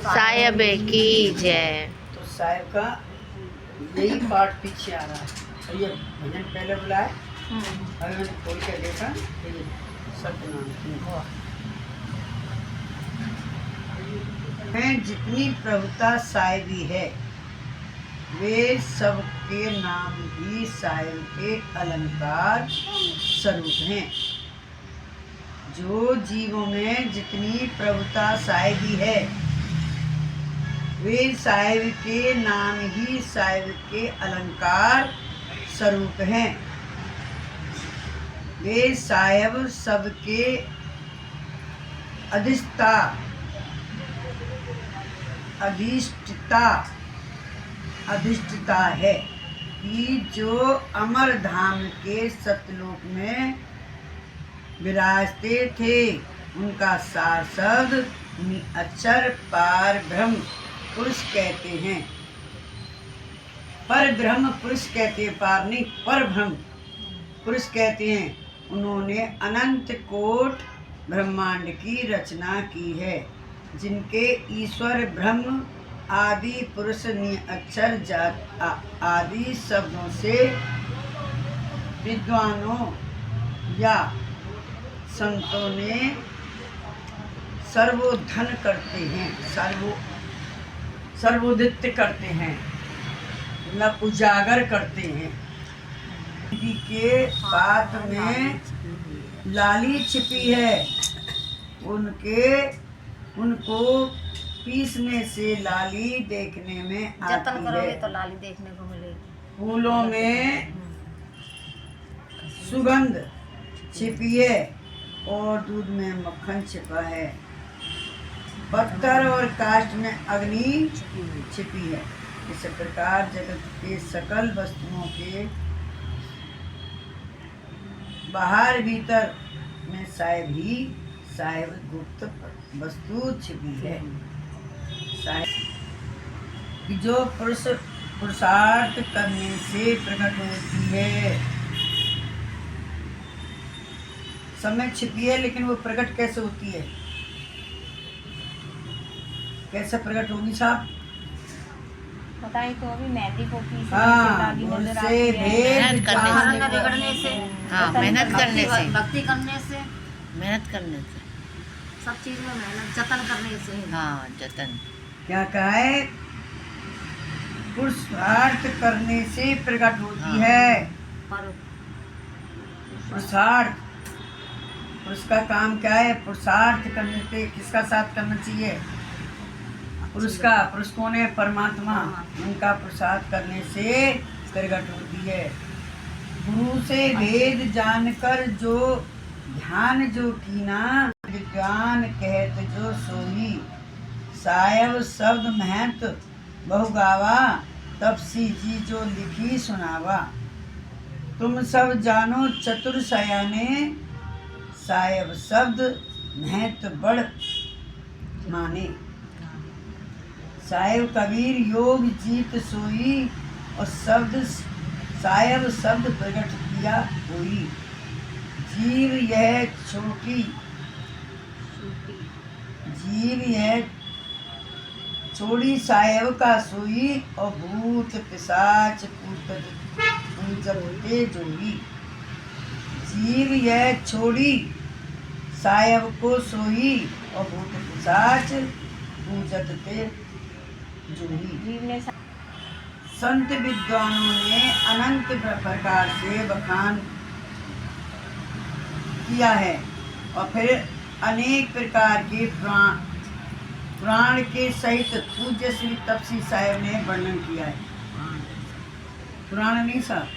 साहेब की जय। तो साहेब का यही पार्ट पीछे आ रहा है। और ये भजन पहले बोला है, अभी मैंने खोल के देखा तो ये सत्यनारायण में जितनी प्रभुता साहेबी है, वे सबके नाम ही साहेब के अलंकार स्वरूप हैं। जो जीवों में जितनी प्रभुता साहेबी है, वे साहेब के नाम ही साहेब के अलंकार स्वरूप हैं। वे साहेब सबके अधिष्ठता है कि जो अमर धाम के सतलोक में विराजते थे, उनका सार शब्द अक्षर पार ब्रह्म पुरुष कहते हैं। पर ब्रह्म पुरुष कहते हैं, पार नहीं, पर ब्रह्म पुरुष कहते हैं। उन्होंने अनंत कोट ब्रह्मांड की रचना की है, जिनके ईश्वर ब्रह्म आदि पुरुष अक्षर जात आदि शब्दों से विद्वानों या संतों ने सर्वोधन करते हैं, सर्वोदित करते हैं, मतलब उजागर करते हैं। के बात में लाली छिपी है, उनको पीसने से लाली देखने में जतन आती करोगे है। तो लाली देखने को मिलेगी। फूलों में सुगंध छिपी है और दूध में मक्खन छिपा है। पत्थर और काष्ठ में अग्नि छिपी है। इस प्रकार जगत के सकल वस्तुओं के बाहर भीतर में साहेब गुप्त वस्तु छिपी है। साहेब जो पुरुषार्थ करने से प्रकट होती है, समय छिपी है, लेकिन वो प्रकट कैसे होती है, कैसे प्रकट होगी साहब? बताइए तो अभी मेहंदी को पीसने हाँ, से लाली नजर उनसे आती है। भेद रंग बिगड़ने से, हाँ, मेहनत करने से, भक्ति करने से, मेहनत करने से, सब चीज में मेहनत जतन करने से। हाँ, जतन। क्या कहा है? पुरुषार्थ करने से प्रकट होती है। पर पुरुषार्थ, पुरुष का काम क्या है? पुरुषार्थ करने से किसका साथ करना चाहिए? पुरुष का। पुरुष कौन है? परमात्मा। उनका पुरुषार्थ करने से प्रकट होती है। गुरु से भेद जानकर जो ध्यान जो कीना, विज्ञान कहत जो सोई, साहेब शब्द महंत बहुगावा, तपसी जी जो लिखी सुनावा। तुम सब जानो चतुर सयाने, साहेब शब्द महत बड़ माने। साहेब कबीर योग जीत सोई, और साहेब शब्द प्रकट किया होई। जीव यह छोड़ी साहेब का सोई, और भूत पिशाच पूजते जोई। जीव यह छोड़ी साहेब को सोई, और भूत पिशाच पूजते जोई। संत विद्वानों ने अनंत प्रकार से बखान किया है, और फिर अनेक प्रकार के पुराण के सहित पूज्य श्री तपसी साहेब ने वर्णन किया है। पुराण नहीं साहब,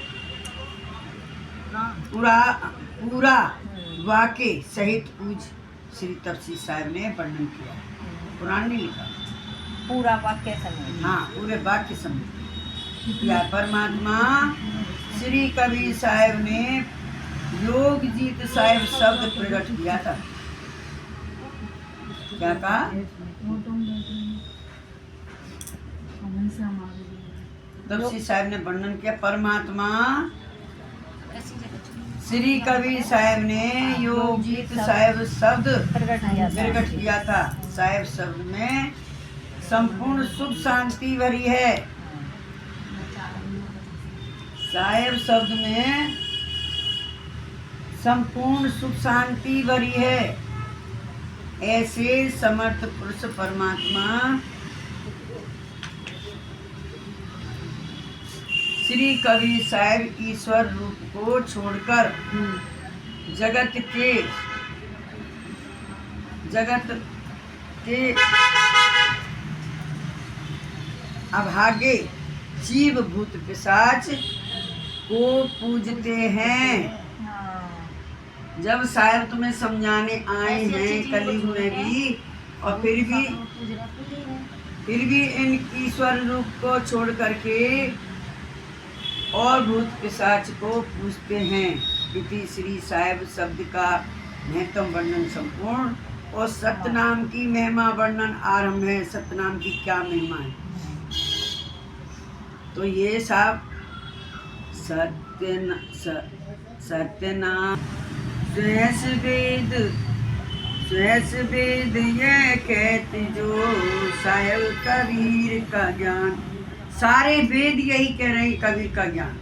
पूरा वाक्य सहित पूज्य श्री तपसी साहेब ने वर्णन किया है। पुराण नहीं लिखा, पूरा वाक्य समय। हाँ, पूरे वाक्य समझ। या परमात्मा श्री कबीर साहेब ने योग जीत साहेब शब्द प्रकट किया था। क्या कहा? तपसी साहेब ने वर्णन किया। परमात्मा श्री कबीर साहेब ने योगजीत साहेब शब्द प्रकट किया था। साहेब शब्द में संपूर्ण सुख शांति भरी है। साहेब शब्द में संपूर्ण सुख शांति भरी है। ऐसे समर्थ पुरुष परमात्मा श्री कबीर साहब ईश्वर रूप को छोड़कर जगत के अभागे जीव भूत पिशाच को पूजते हैं। जब साहब तुम्हें समझाने आए हैं कलयुग में भी, और फिर भी इन ईश्वर रूप को छोड़ करके और भूत पिशाच को पूजते हैं। इति श्री साहिब शब्द का महत्व वर्णन संपूर्ण और सतनाम की महिमा वर्णन आरंभ है। सतनाम की क्या महिमा है? तो ये सब सत्यनाम सहस वेद ये कहते जो साहिब कबीर का ज्ञान। सारे वेद यही कह रहे हैं कबीर का ज्ञान।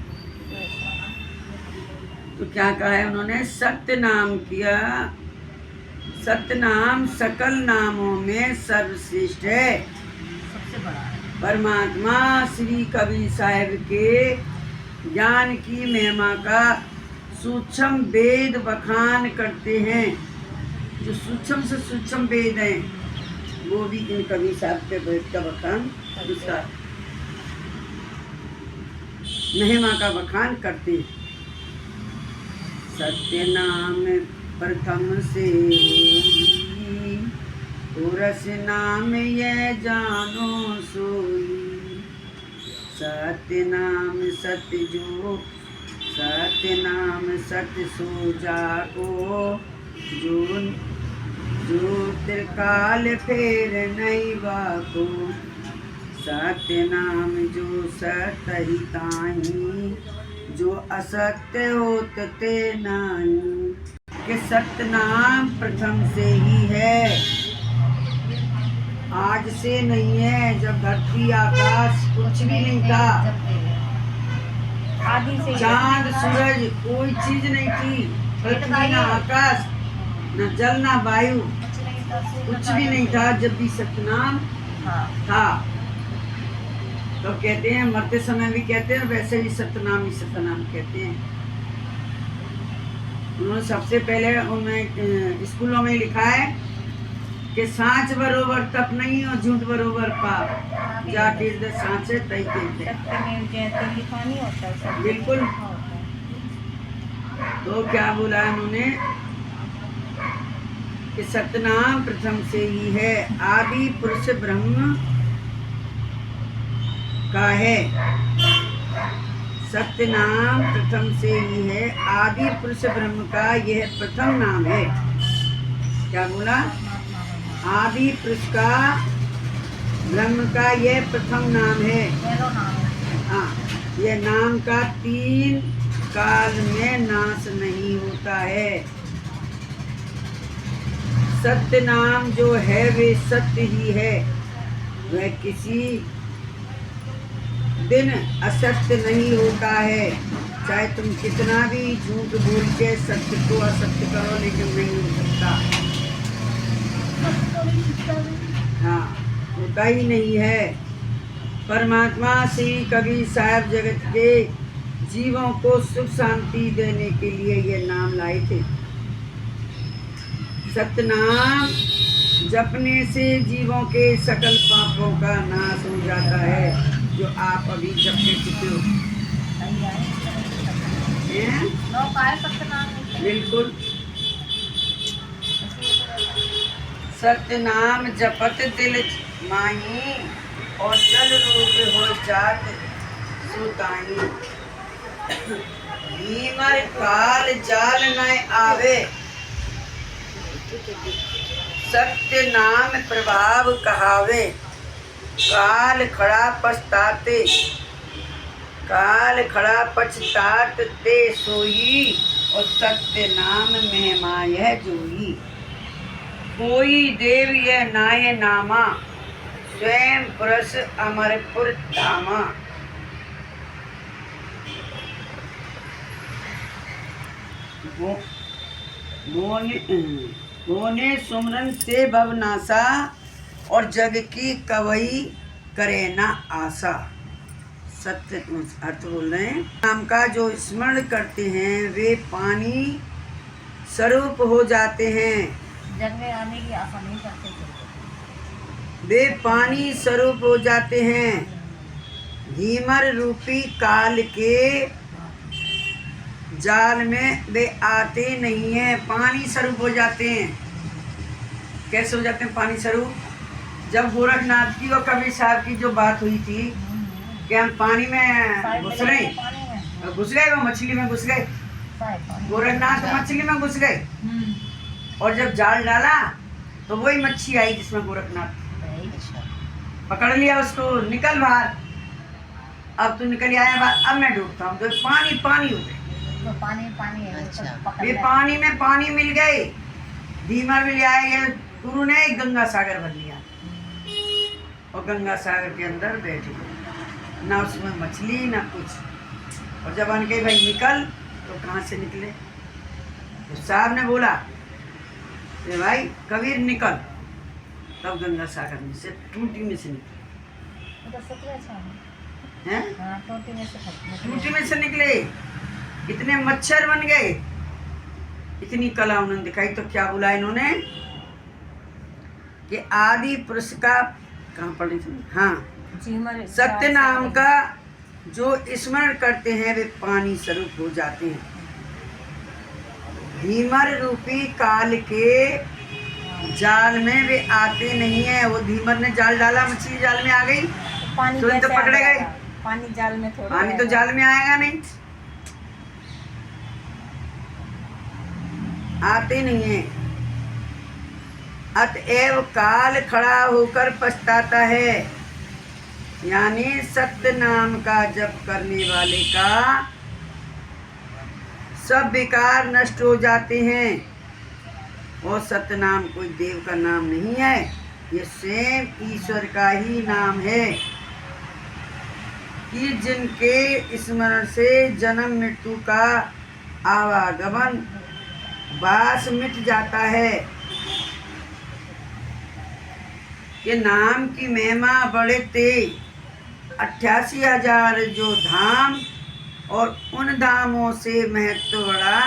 तो क्या कहा है उन्होंने? सत्य नाम किया। सत्य नाम सकल नामों में सर्वश्रेष्ठ है। सबसे बड़ा परमात्मा श्री कबीर साहिब के ज्ञान की महिमा का सूक्ष्म वेद बखान करते हैं। जो सूक्ष्म से सूक्ष्म वेद हैं वो भी इन कबीर साहब के वेद का बखान, उसका महिमा का बखान करते हैं। सत्य नाम प्रथम से होई, पुरस नाम ये जानो सोई। सत्य नाम सत्य जो, सत्य नाम सत्य सो जाको, जो त्रिकाल फेर नहीं वाको। सत्य नाम जो सत्य ही ताही, जो असत्य होत ते नाही। कि सत्य नाम प्रथम से ही है, आज से नहीं है। जब धरती आकाश कुछ भी नहीं था, आदि से चांद सूरज कोई चीज नहीं थी, पृथ्वी न आकाश न जल न वायु कुछ भी नहीं था, जब भी सतनाम था। तो कहते हैं मरते समय भी कहते हैं, वैसे भी सतनाम ही सतनाम कहते हैं। उन्होंने सबसे पहले उन्हें स्कूलों में लिखा है कि सांच बरोबर तप नहीं और झूठ बरोबर पाप, जाके सांचे तई के लिखा नहीं होता। बिल्कुल। तो क्या बोला उन्होंने कि सतनाम प्रथम से ही है, आदि पुरुष ब्रह्म का है। सत्य नाम प्रथम से ही है, आदि पुरुष ब्रह्म का यह प्रथम नाम है। क्या बोला? आदि पुरुष का ब्रह्म का यह प्रथम नाम है। हाँ, यह नाम का तीन काल में नाश नहीं होता है। सत्य नाम जो है वे सत्य ही है, वह किसी दिन असत्य नहीं होता है। चाहे तुम कितना भी झूठ बोल के सत्य को असत्य करो, लेकिन नहीं हो सकता। हाँ, होता ही नहीं है। परमात्मा श्री कबीर साहब जगत के जीवों को सुख शांति देने के लिए ये नाम लाए थे। सतनाम जपने से जीवों के सकल पापों का नाश हो जाता है, जो आप अभी जपने चुके हो। बिल्कुल। सत्य नाम जपत दिल माही, और जल रूप हो जात सुताई। भीमर काल जाल न आवे, सत्य नाम प्रभाव कहावे। काल खड़ा पछताते, काल खड़ा पछतात ते सोई, और सत्य नाम महिमा यह जोई। कोई देव यह नाय नामा, स्वयं पुरुष अमरपुर धामा। गोने सुमरन से भवनासा और जग की कवई करे ना आशा। सत्य अर्थ बोल रहे हैं। नाम का जो स्मरण करते हैं वे पानी स्वरूप हो जाते हैं। जग में आने की आशा नहीं करते थे। वे पानी स्वरूप हो जाते हैं। धीमर रूपी काल के जाल में वे आते नहीं हैं। पानी स्वरूप हो जाते हैं। कैसे हो जाते हैं पानी स्वरूप? जब गोरखनाथ की और कबीर साहब की जो बात हुई थी कि हम पानी में घुस गए, वो मछली में घुस गए। गोरखनाथ मछली में घुस गए और जब जाल डाला तो वही मच्छी आई जिसमें गोरखनाथ पकड़ लिया उसको, निकल बाहर। अब तू निकल आया बाहर, अब मैं डूबता हूँ। तो पानी पानी हो गए, तो पानी है। अच्छा। वे पानी में पानी मिल गए। धीमर मिल आए। गुरु ने गंगा सागर भर लिया और गंगा सागर के अंदर बैठ गए। ना उसमें मछली ना कुछ। और जब अनके भाई निकल तो कहाँ से निकले? तो साहब ने बोला कि भाई कबीर निकल। तब गंगा सागर में से टूटी में से निकले हैं। टूटी में से निकले। इतने मच्छर बन गए, इतनी कला उन्होंने दिखाई। तो क्या बोला इन्होंने कि आदि पुरुष का कहाँ पढ़ी थी? हाँ, सत्य नाम का जो स्मरण करते हैं वे पानी स्वरूप हो जाते हैं। धीमर रूपी काल के जाल में वे आते नहीं है। वो धीमर ने जाल डाला, मछली जाल में आ गई, पानी तो पकड़े गए। पानी जाल में थोड़ा, पानी तो जाल में आएगा नहीं, आते नहीं है। अतएव काल खड़ा होकर पछताता है। यानी सत्य नाम का जप करने वाले का सब विकार नष्ट हो जाते हैं। और सत्य नाम कोई देव का नाम नहीं है, ये स्वयं ईश्वर का ही नाम है कि जिनके स्मरण से जन्म मृत्यु का आवागमन बास मिट जाता है। कि नाम की महिमा बड़े ते 88,000 जो धाम, और उन धामों से महत्व बड़ा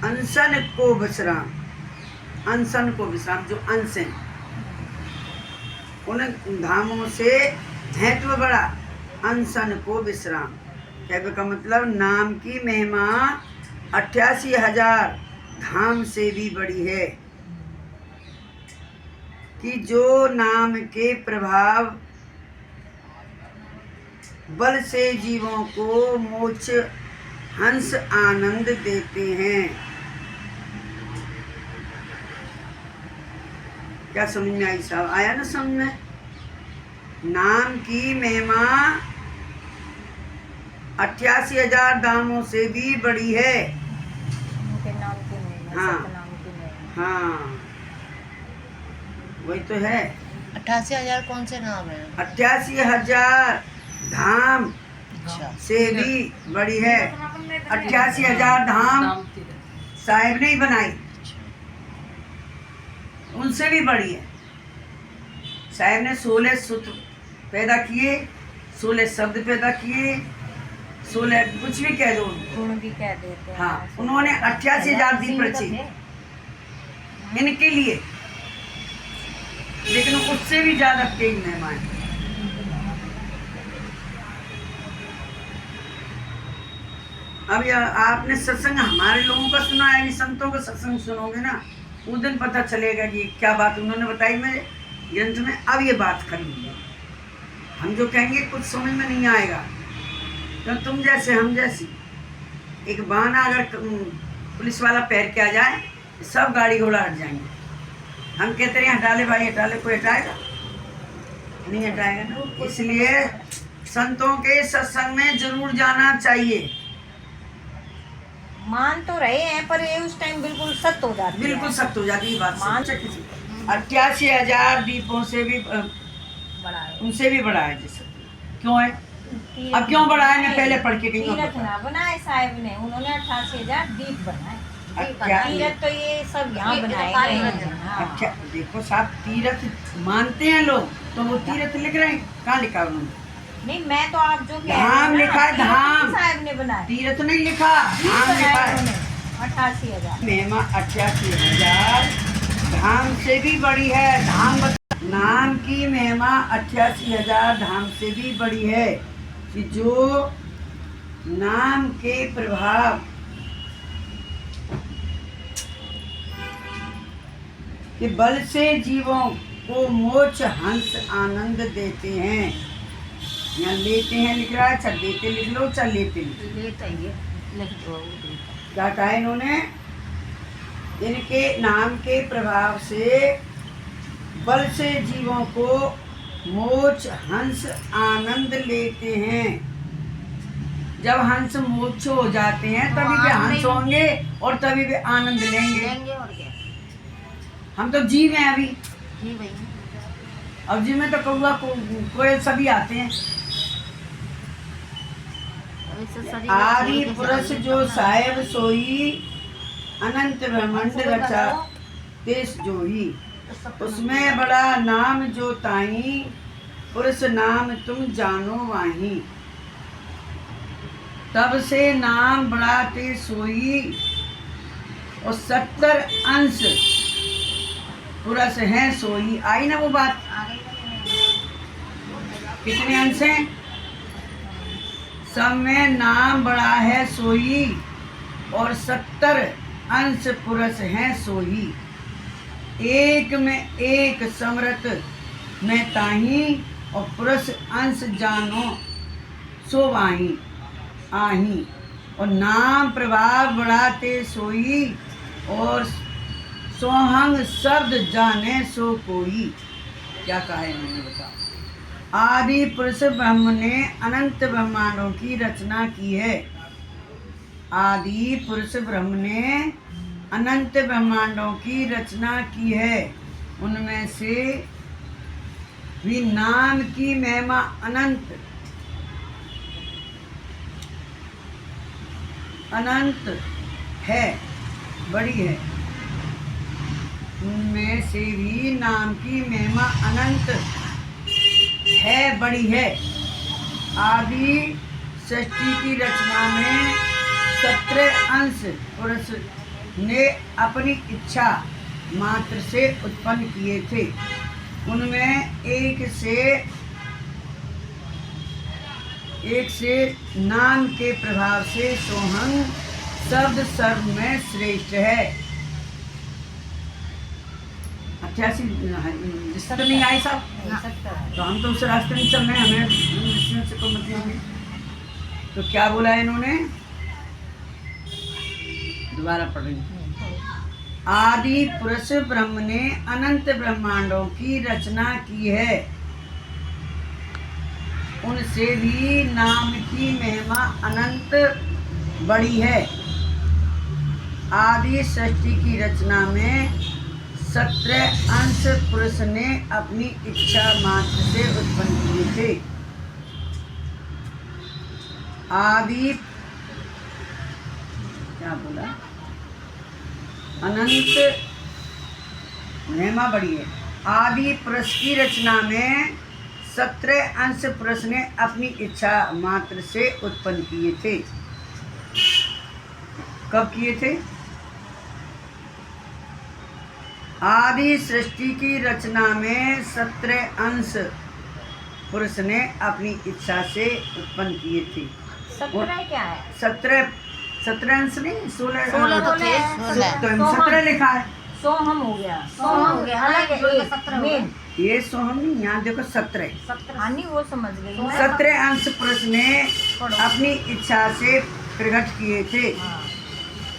अनशन को विश्राम। अनशन को विश्राम, जो अंश हैं उन धामों से महत्व बड़ा अनशन को विश्राम। कहने का मतलब नाम की महिमा 88,000 धाम से भी बड़ी है। कि जो नाम के प्रभाव बल से जीवों को मोक्ष हंस आनंद देते हैं। क्या समझ में आई साहब? आया ना समझ में? नाम की महिमा 88,000 धामों से भी बड़ी है। उनके नाम की महिमा, हाँ। सत्य नाम की महिमा। हाँ, वही तो है। 88,000 कौन से नाम है? 88,000 धाम अच्छा। से भी बड़ी है। 88,000 धाम साहिब ने ही बनाई, उनसे भी बड़ी है। साहिब ने 16 सूत्र पैदा किए, 16 शब्द पैदा किए, 16 कुछ भी कह दो, गुण भी कह देते हैं। हाँ, उन्होंने 88,000 दीप रचे इनके लिए, लेकिन उससे भी ज्यादा तेज मेहमान। अब आपने सत्संग हमारे लोगों का सुना है, संतों का सत्संग सुनोगे ना, उस दिन पता चलेगा कि क्या बात उन्होंने बताई मेरे ग्रंथ में। अब ये बात खड़ी है, हम जो कहेंगे कुछ समझ में नहीं आएगा। तो तुम जैसे हम जैसी एक बहाना अगर पुलिस वाला पैर के आ जाए, सब गाड़ी घोड़ा हट जाएंगे। हम कहते रहे हटा ले भाई, हटा ले, कोई हटाएगा नहीं, हटाएगा ना। इसलिए संतों के सत्संग में जरूर जाना चाहिए। मान तो रहे हैं पर ये उस टाइम बिल्कुल सत्य हो जाती है। बिल्कुल सत्य हो जाती है बात। मान- किसी 88,000 दीपों से भी बड़ा है। उनसे भी बड़ा है जैसे। क्यों है? अब क्यों बड़ा है? मैं पहले पढ़ के गई हूँ। तीरथ ना बनाए साहब ने, उन्होंने 88,000 दीप बनाए। क्या तीरथ तो ये सब यहाँ बनाए गए हैं। हाँ। अच्छा देखो साहब, तीरथ मानते हैं लोग, तो वो तीरथ लिख रहे हैं। कहाँ लिखा है उन्होंने? नहीं, मैं तो आप जो कह रहे धाम हो ना, लिखा है, तीरथ धाम। साहब ने बनाए, तीरथ नहीं लिखा, धाम लिखा है। 88,000। महिमा 88,000 धाम से भी बड़ी है। धाम नाम की महिमा 88,000 धाम से भी बड़ी है कि जो नाम के प्रभाव के बल से जीवों को मोक्ष हंस आनंद देते हैं। यहाँ लेते हैं लिख रहा है, चल देते लिख लो, चल लेते लिख लो। क्या कहा है इन्होंने? इनके नाम के प्रभाव से बल से जीवों को मोक्ष हंस आनंद लेते हैं। जब हंस मोक्ष हो जाते हैं तभी वे हंस होंगे और तभी वे आनंद लेंगे। हम तो जीव हैं अभी। अब जीव में तो कौवा कोयल सभी आते हैं। आदि पुरुष जो साहेब सोई अनंत ब्रह्मांड रचा देश जोही, उसमें बड़ा नाम जो ताई पुरुष नाम तुम जानो वाही। तब से नाम बड़ा ते सोई और 70 अंश पुरुष हैं सोई। आई ना वो बात? कितने अंश हैं? सब में नाम बड़ा है सोई और 70 अंश पुरुष हैं सोई। एक में एक समृत में ताही और पुरुष अंश जानो सो वाही आही। और नाम प्रभाव बढ़ाते सोई और सोहंग शब्द जाने सो कोई। क्या कहा है इन्होंने बताओ? आदि पुरुष ब्रह्म ने अनंत ब्रह्मांडों की रचना की है। आदि पुरुष ब्रह्म ने अनंत ब्रह्मांडों की रचना की है। उनमें से भी नाम की महिमा अनंत अनंत है, बड़ी है। उनमें से भी नाम की महिमा अनंत है, बड़ी है। आदि सृष्टि की रचना में 17 अंश पुरुष ने अपनी इच्छा मात्र से उत्पन्न किए थे। उनमें एक से नाम के प्रभाव से सोहंग शब्द सर्व में श्रेष्ठ है। 88 जिस तो नहीं आई साहब, तो हम तो उस रास्ते में चल रहे हैं, हमें से कोई मतलब नहीं। तो क्या बोला है इन्होंने? दोबारा पढ़ रही हूँ। आदि पुरुष ब्रह्म ने अनंत ब्रह्मांडों की रचना की है। उनसे भी नाम की महिमा अनंत बड़ी है। आदि सृष्टि की रचना में 17 अंश पुरुष ने अपनी इच्छा मात्र से उत्पन्न किए थे। आदि क्या बोला? अनंत महिमा बड़ी है। आदि पुरुष की रचना में 17 अंश पुरुष ने अपनी इच्छा मात्र से उत्पन्न किए थे। कब किए थे? आदि सृष्टि की रचना में 17 अंश पुरुष ने अपनी इच्छा से उत्पन्न किए थे। 17 क्या है? 17 अंश नहीं, 16 तो थे, 17 लिखा है। सोहम हो गया, सोहम हो गया। हालांकि ये सोहम नहीं, यहाँ देखो 17 वो समझ गई। 17 अंश पुरुष ने अपनी इच्छा से प्रकट किए थे।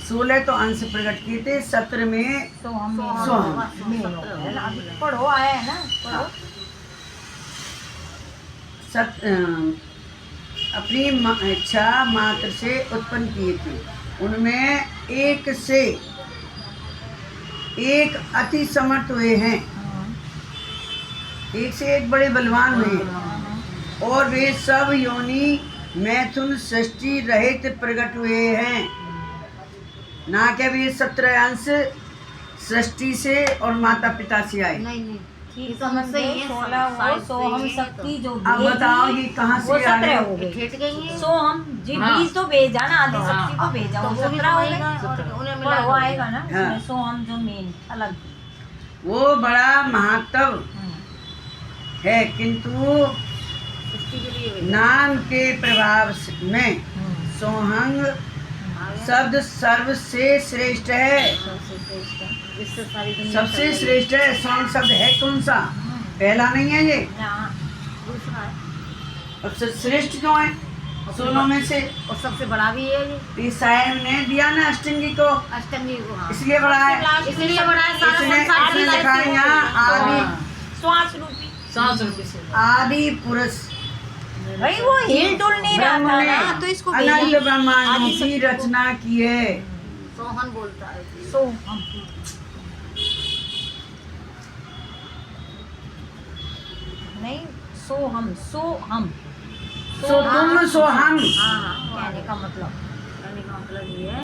16 तो अंश प्रकट किए थे, 17 में सोहम। पढ़ो आया है ना, पढ़ो। अपनी इच्छा मात्र से उत्पन्न किए थे। उनमें एक से एक अति समर्थ हुए हैं। एक से एक बड़े बलवान हुए और वे सब योनि मैथुन सृष्टि रहित प्रकट हुए हैं। ना क्या वे 17 अंश सृष्टि से और माता पिता से आए। नहीं नहीं ठीक ये तो समझ मुझसे गए। ही है, 16 वो साइड सो से हम ही शक्ति जो अब बताओ भेजी, ये कहाँ वो से आ 17 हो गए। गए। ठेठ गई है। सो हम जी हाँ। बीज तो भेजा ना, आदि हाँ। शक्ति को भेजा, तो वो वो भी 17 हो आएगा गए। और उन्हें पर मिला वो आएगा ना हाँ। उसमें, सो हम जो मेन अलग। वो बड़ा महत्व है, किंतु सृष्टि के लिए भेजा। नाम के प्रभाव में सोहंग शब्द सर्व से श्रेष्ठ है। सबसे श्रेष्ठ है। इससे सारी दुनिया सबसे चल रही श्रेष्ठ है। सोहंग शब्द है कौन सा? पहला नहीं है ये। ना दूसरा है सबसे श्रेष्ठ क्यों है? सोलों में से और सबसे बड़ा भी है ये। तो साहेब ने दिया ना अष्टंगी को, अष्टमी को। हाँ इसलिए बड़ा है। इसलिए बड़ा है। सारा इसने संसार इसने लिखा है यहाँ आदि श्वास रूपी। 100 रुपये से आदि पुरुष भाई वो हिल डुल नहीं रहा ब्रह्म था ने ना, तो इसको अनंत भेजा। ब्रह्मांडों आदि की शक्ति को। रचना की है। सोहन बोलता है। सो हम नहीं, सो हम सो तुम सो हम। हाँ हाँ कहने का मतलब कहने का मतलब ये है